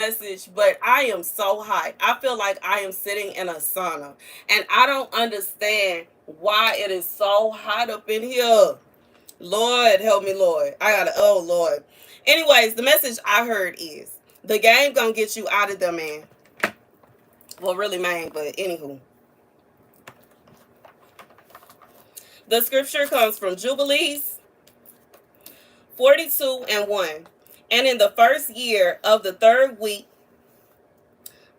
message, but I am so hot. I feel like I am sitting in a sauna, and I don't understand why it is so hot up in here. Lord, help me, Lord. I gotta, oh, Lord. Anyways, the message I heard is the game gonna get you out of there, man. Well, really, man, but anywho. The scripture comes from Jubilees 42 and 1. And in the first year of the third week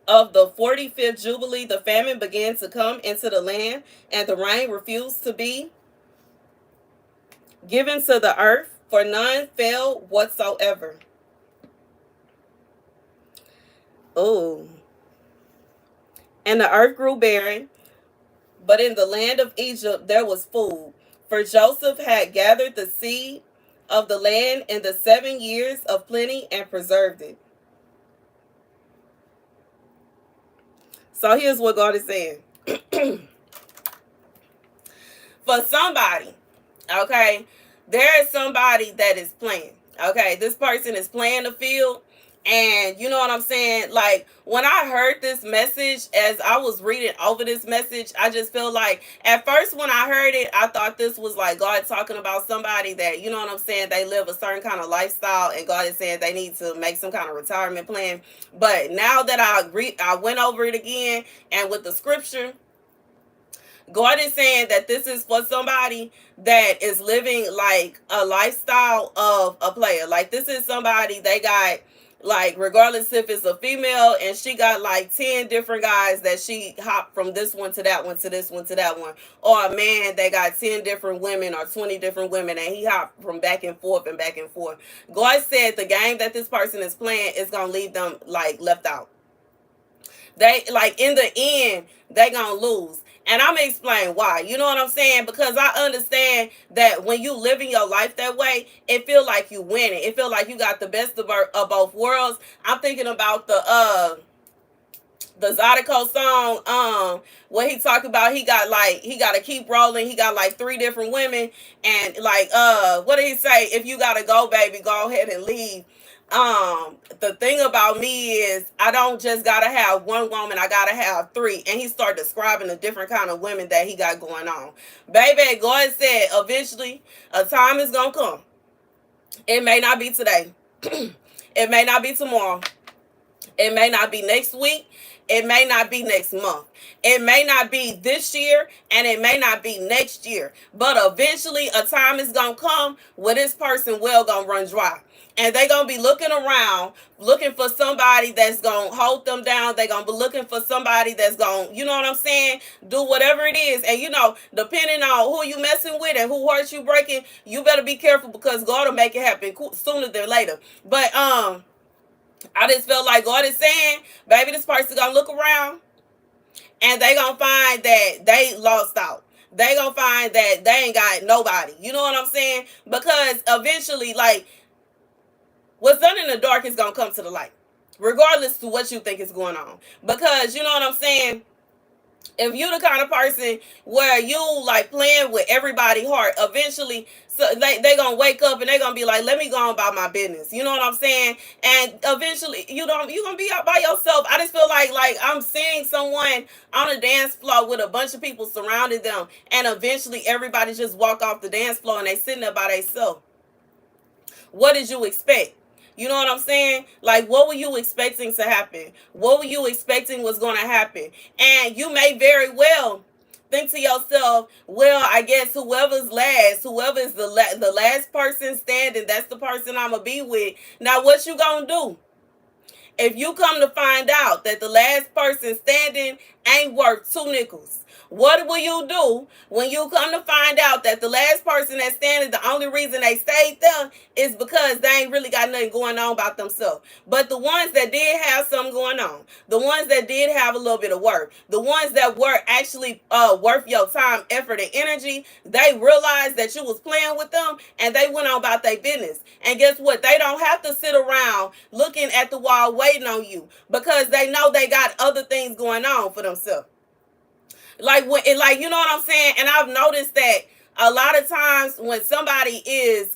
of the 45th Jubilee, the famine began to come into the land, and the rain refused to be given to the earth, for none fell whatsoever. Oh. And the earth grew barren, but in the land of Egypt there was food, for Joseph had gathered the seed of the land in the 7 years of plenty and preserved it. So here's what God is saying. For somebody, okay, there is somebody that is playing. Okay, this person is playing the field. And you know what I'm saying? Like, when I heard this message, as I was reading over this message, I just feel like at first when I heard it, I thought this was like God talking about somebody that, you know what I'm saying, they live a certain kind of lifestyle, and God is saying they need to make some kind of retirement plan. But now that I went over it again, and with the scripture, God is saying that this is for somebody that is living like a lifestyle of a player. Like, this is somebody, they got, like, regardless if it's a female and she got like 10 different guys that she hopped from this one to that one to this one to that one, or a man that got 10 different women or 20 different women and he hopped from back and forth and back and forth. God said the game that this person is playing is gonna leave them like left out. They, like, in the end, they gonna lose. And I'm gonna explain why. You know what I'm saying? Because I understand that when you living your life that way, it feel like you winning. It feel like you got the best of both worlds. I'm thinking about the Zydeco song, where he talked about he gotta keep rolling. He got like 3 different women, and like, what did he say? If you gotta go, baby, go ahead and leave. The thing about me is I don't just gotta have one woman, I gotta have 3. And he started describing the different kind of women that he got going on. Baby, God said eventually a time is gonna come. It may not be today. It may not be tomorrow. It may not be next week. It may not be next month. It may not be this year, and it may not be next year. But eventually a time is going to come where this person well going to run dry. And they going to be looking around, looking for somebody that's going to hold them down. They going to be looking for somebody that's going to, you know what I'm saying, do whatever it is. And, you know, depending on who you messing with and who hurts you breaking, you better be careful, because God will make it happen sooner than later. But, I just felt like God is saying, baby, this person gonna look around and they gonna find that they lost out. They gonna find that they ain't got nobody. You know what I'm saying? Because eventually, like, what's done in the dark is gonna come to the light, regardless to what you think is going on. Because, you know what I'm saying, if you the kind of person where you like playing with everybody's heart, eventually so they gonna wake up and they gonna be like, let me go on about my business. You know what I'm saying? And eventually you gonna be out by yourself. I just feel like I'm seeing someone on a dance floor with a bunch of people surrounding them, and eventually everybody just walk off the dance floor and they sitting there by themselves. What did you expect? You know what I'm saying? Like, what were you expecting to happen? What were you expecting was going to happen? And you may very well think to yourself, well, I guess whoever's last, whoever is the last person standing, that's the person I'm going to be with. Now, what you going to do? If you come to find out that the last person standing ain't worth 2 nickels, what will you do when you come to find out that the last person that's standing, the only reason they stayed there is because they ain't really got nothing going on about themselves? But the ones that did have something going on, the ones that did have a little bit of work, the ones that were actually worth your time, effort, and energy, they realized that you was playing with them, and they went on about their business. And guess what? They don't have to sit around looking at the wall waiting on you, because they know they got other things going on for themselves. Like, when, like, you know what I'm saying? And I've noticed that a lot of times when somebody is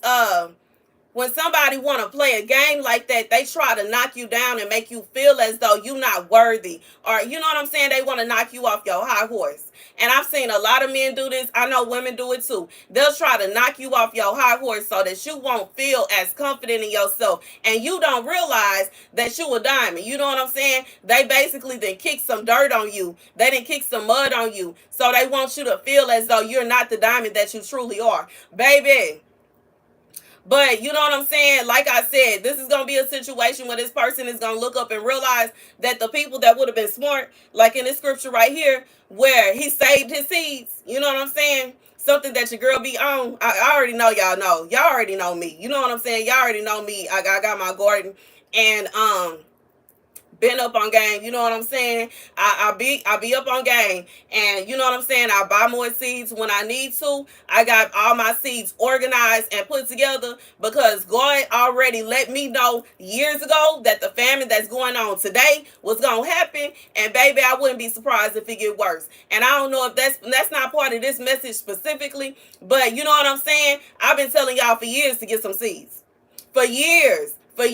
when somebody want to play a game like that, they try to knock you down and make you feel as though you're not worthy, or you know what I'm saying, they want to knock you off your high horse. And I've seen a lot of men do this. I know women do it too. They'll try to knock you off your high horse so that you won't feel as confident in yourself, and you don't realize that you a diamond. You know what I'm saying? They basically then kick some dirt on you. They didn't kick some mud on you, so they want you to feel as though you're not the diamond that you truly are, baby. But you know what I'm saying? Like I said, this is going to be a situation where this person is going to look up and realize that the people that would have been smart, like in this scripture right here, where he saved his seeds, you know what I'm saying? Something that your girl be on. I already know y'all know. Y'all already know me. You know what I'm saying? Y'all already know me. I got my garden. And been up on game, you know what I'm saying? I be up on game, and you know what I'm saying? I buy more seeds when I need to. I got all my seeds organized and put together because God already let me know years ago that the famine that's going on today was gonna happen, and baby, I wouldn't be surprised if it get worse. And I don't know if that's not part of this message specifically, but you know what I'm saying? I've been telling y'all for years to get some seeds. For years, because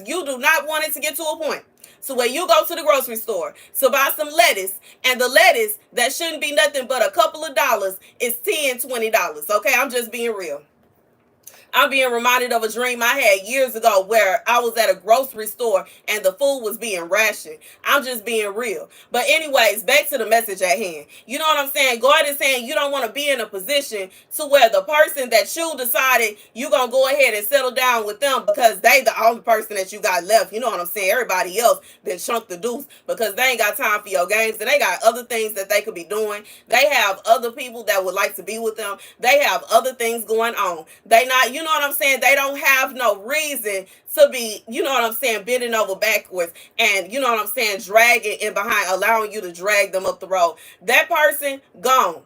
you do not want it to get to a point so where you go to the grocery store to buy some lettuce, and the lettuce that shouldn't be nothing but a couple of dollars is $10, $20. Okay, I'm just being real. I'm being reminded of a dream I had years ago where I was at a grocery store and the food was being rationed. I'm just being real. But anyways, back to the message at hand. You know what I'm saying? God is saying you don't want to be in a position to where the person that you decided you going to go ahead and settle down with them because they the only person that you got left. You know what I'm saying? Everybody else been chunked the deuce because they ain't got time for your games, and they got other things that they could be doing. They have other people that would like to be with them. They have other things going on. They not, you know what I'm saying? They don't have no reason to be, you know what I'm saying, bending over backwards and, you know what I'm saying, dragging in behind, allowing you to drag them up the road. That person, gone.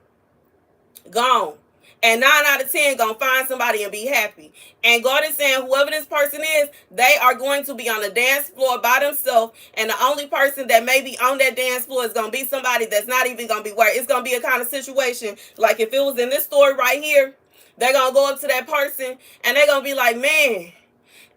Gone. And 9 out of 10 gonna find somebody and be happy. And God is saying whoever this person is, they are going to be on the dance floor by themselves. And the only person that may be on that dance floor is gonna be somebody that's not even gonna be worried. It's gonna be a kind of situation like if it was in this story right here, they're gonna go up to that person and they're gonna be like, man,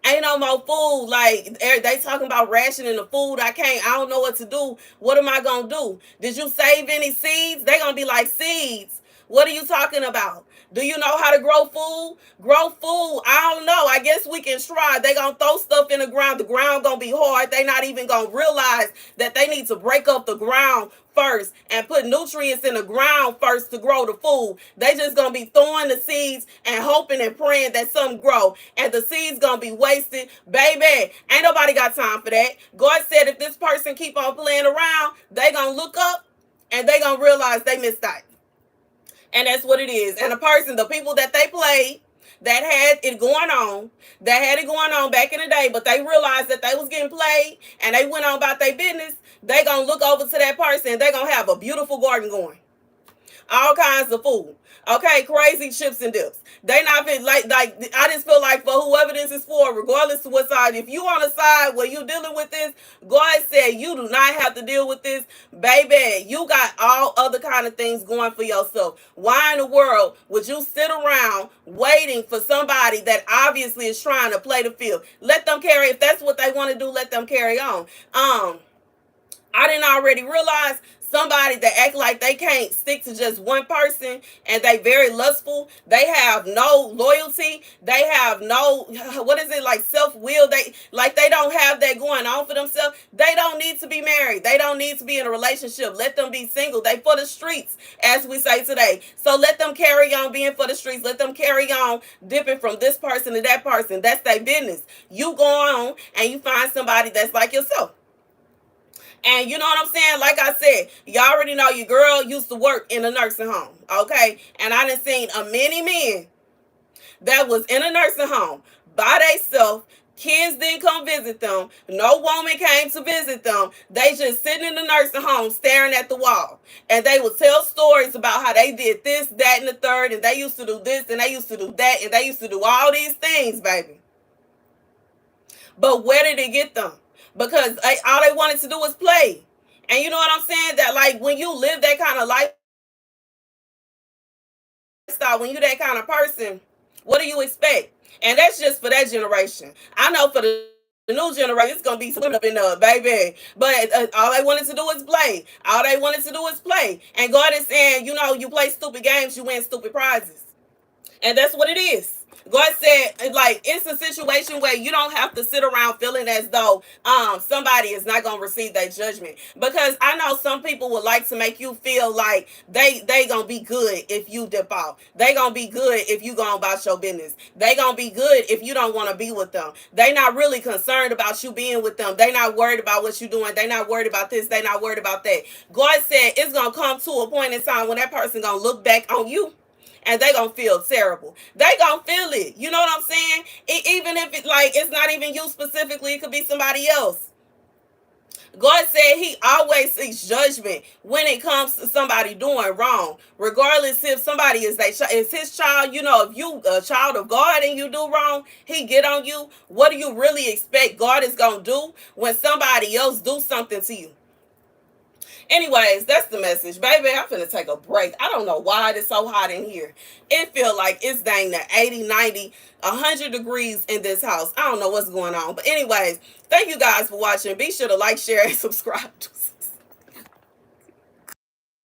ain't no more food. Like, they talking about rationing the food. I don't know what to do. What am I gonna do? Did you save any seeds? They gonna be like, seeds? What are you talking about? Do you know how to grow food? Grow food? I don't know. I guess we can try. They gonna throw stuff in the ground. The ground gonna be hard. They not even gonna realize that they need to break up the ground first and put nutrients in the ground first to grow the food. They just gonna be throwing the seeds and hoping and praying that some grow, and the seeds gonna be wasted. Baby, ain't nobody got time for that. God said if this person keep on playing around, they gonna look up and they gonna realize they missed out. And that's what it is. And the people that they played, that had it going on back in the day, but they realized that they was getting played and they went on about their business, they gonna look over to that person and they gonna have a beautiful garden going. All kinds of food. Okay, crazy chips and dips. They not been like I just feel like for whoever this is for, regardless of what side, if you on the side where you dealing with this, God said you do not have to deal with this, baby. You got all other kind of things going for yourself. Why in the world would you sit around waiting for somebody that obviously is trying to play the field? Let them carry. If that's what they want to do, let them carry on. I didn't already realize somebody that act like they can't stick to just one person and they very lustful. They have no loyalty. They have no, what is it, like self-will. They don't have that going on for themselves. They don't need to be married. They don't need to be in a relationship. Let them be single. They for the streets, as we say today. So let them carry on being for the streets. Let them carry on dipping from this person to that person. That's their business. You go on and you find somebody that's like yourself. And you know what I'm saying? Like I said, y'all already know your girl used to work in a nursing home, okay? And I done seen a many men that was in a nursing home by themselves. Kids didn't come visit them. No woman came to visit them. They just sitting in the nursing home staring at the wall. And they would tell stories about how they did this, that, and the third, and they used to do this, and they used to do that, and they used to do all these things, baby. But where did it get them? Because all they wanted to do was play. And you know what I'm saying? That like when you live that kind of lifestyle, when you that kind of person, What do you expect? And that's just for that generation. I know for the new generation, it's gonna be some women up in there, baby. But all they wanted to do is play. All they wanted to do is play. And God is saying, you know, you play stupid games, you win stupid prizes. And that's what it is. God said, like, it's a situation where you don't have to sit around feeling as though somebody is not gonna receive their judgment. Because I know some people would like to make you feel like they gonna be good if you dip off. They gonna be good if you go about your business. They gonna be good if you don't want to be with them. They not really concerned about you being with them. They not worried about what you're doing. They not worried about this. They not worried about that. God said it's gonna come to a point in time when that person gonna look back on you and they gonna feel terrible. They gonna feel it. You know what I'm saying? Even if it like it's not even you specifically, it could be somebody else. God said he always seeks judgment when it comes to somebody doing wrong, regardless if somebody is his child. You know, if you a child of God and you do wrong, he get on you. What do you really expect God is gonna do when somebody else do something to you? Anyways, that's the message. Baby, I'm finna take a break. I don't know why it's so hot in here. It feel like it's dang near 80, 90, 100 degrees in this house. I don't know what's going on. But anyways, thank you guys for watching. Be sure to like, share, and subscribe.